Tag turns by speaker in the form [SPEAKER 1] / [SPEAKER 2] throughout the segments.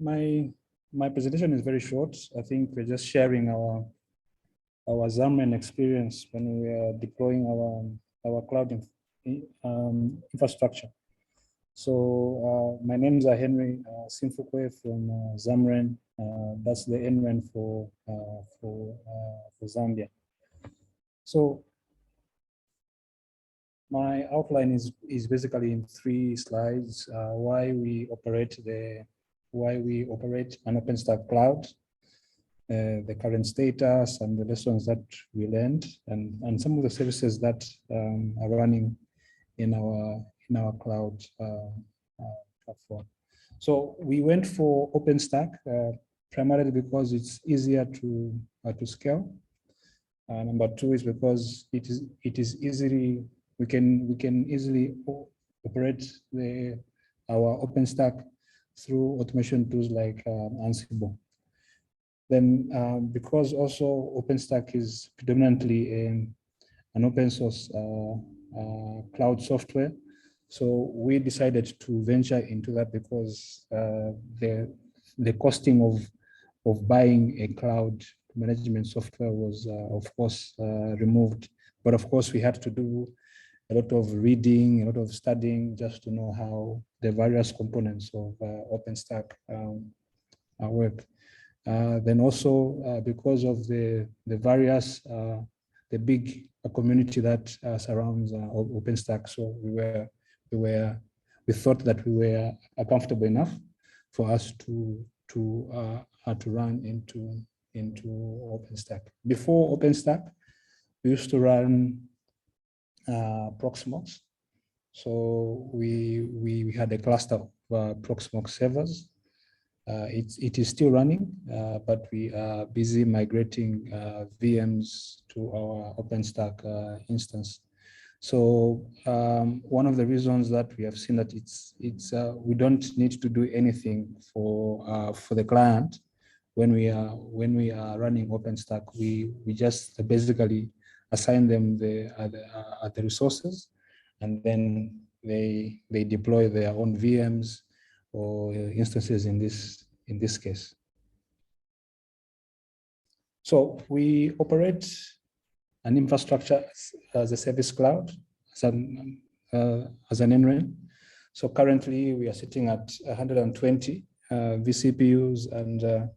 [SPEAKER 1] my presentation is very short. I think we're just sharing our ZAMREN experience when we are deploying our cloud infrastructure. So my names are Henry Simfukwa from ZAMREN. That's the NREN for Zambia. So my outline is basically in 3 slides. Why we operate an OpenStack cloud, the current status and the lessons that we learned, and some of the services that are running in our cloud platform. So we went for OpenStack primarily because it's easier to scale. Number 2 is because it is easily we can easily operate our OpenStack through automation tools like Ansible. Then because also OpenStack is predominantly an open source cloud software, so we decided to venture into that because the costing of buying a cloud management software was of course removed, but of course we had to do a lot of reading, a lot of studying just to know how the various components of OpenStack work. Then also because of the various the big community that surrounds OpenStack, so we thought that we were comfortable enough for us to run into OpenStack. Before OpenStack, we used to run Proxmox. So we had a cluster of Proxmox servers. It is still running, but we are busy migrating VMs to our OpenStack instance. So one of the reasons that we have seen that we don't need to do anything for the client when we are running OpenStack. We just basically assign them the resources, and then they deploy their own VMs or instances in this case. So we operate an infrastructure as a service cloud, as an NREN. So currently we are sitting at 120 vCPUs, and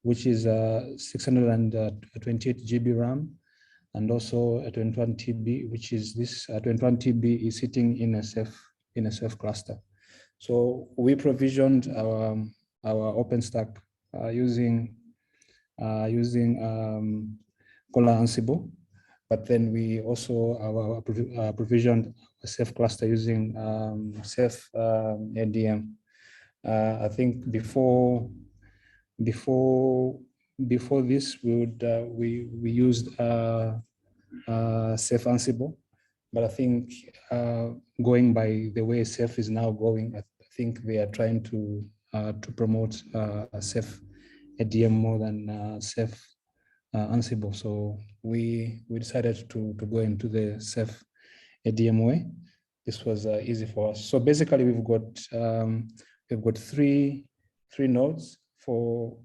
[SPEAKER 1] which is 628 GB RAM, and also a 21 TB, which is this 21 TB is sitting in a safe cluster. So we provisioned our OpenStack using Gola Ansible, but then we also provisioned a safe cluster using safe ADM. I think before this, we used safe Ansible, but I think going by the way safe is now going, I think they are trying to promote a safe ADM more than safe Ansible. So we decided to go into the safe ADM way. This was easy for us. So basically, we've got three nodes for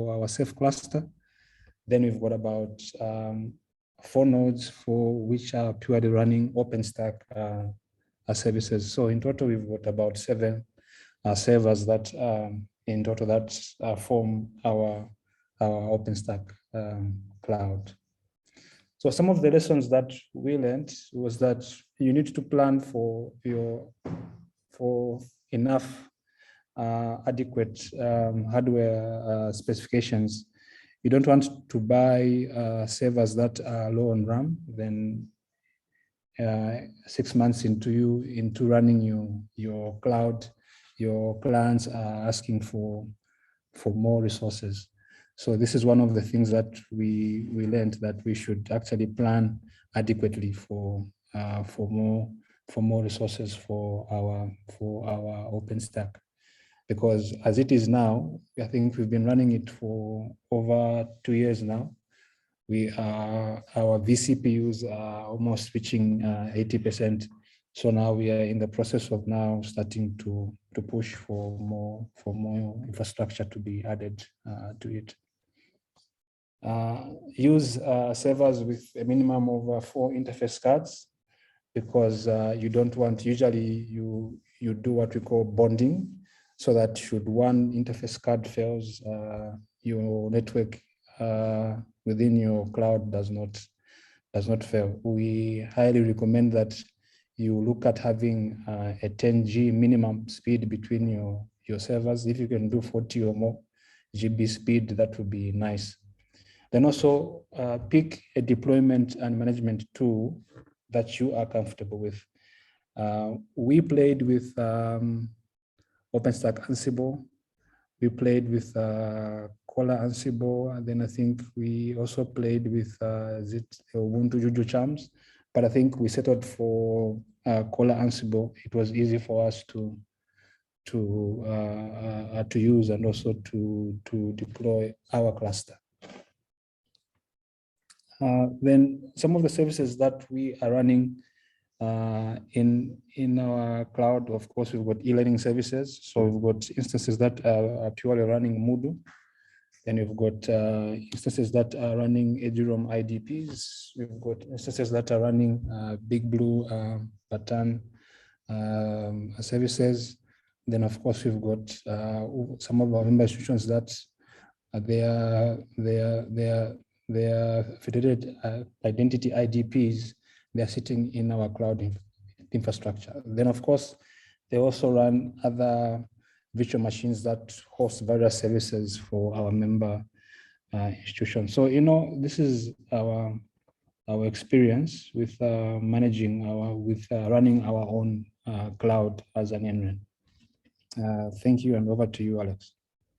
[SPEAKER 1] our safe cluster. Then we've got about 4 nodes for which are purely running OpenStack services. So in total, we've got about 7 servers that in total that form our OpenStack cloud. So some of the lessons that we learned was that you need to plan for enough adequate hardware specifications. You don't want to buy servers that are low on RAM, then 6 months into running your cloud, your clients are asking for more resources. So this is one of the things that we learned, that we should actually plan adequately for more resources for our OpenStack. Because as it is now, I think we've been running it for over 2 years now. Our vCPUs are almost reaching 80% So now we are in the process of now starting to push for more infrastructure to be added to it. Use servers with a minimum of 4 interface cards, because you don't want, usually you do what we call bonding, so that should one interface card fails, your network within your cloud does not fail. We highly recommend that you look at having a 10G minimum speed between your servers. If you can do 40 or more GB speed, that would be nice. Then also pick a deployment and management tool that you are comfortable with. We played with OpenStack Ansible. We played with Kola Ansible, and then I think we also played with Ubuntu Juju Charms. But I think we settled for Kola Ansible. It was easy for us to use and also to deploy our cluster. Then some of the services that we are running in our cloud, of course, we've got e-learning services. So we've got instances that are purely running Moodle. Then we've got instances that are running eduroam IDPs. We've got instances that are running Big Blue, Batan services. Then, of course, we've got some of our member institutions that they are federated identity IDPs. They are sitting in our cloud infrastructure. Then, of course, they also run other virtual machines that host various services for our member institutions. So, this is our experience with managing running our own cloud as an ZAMREN. Thank you, and over to you, Alex.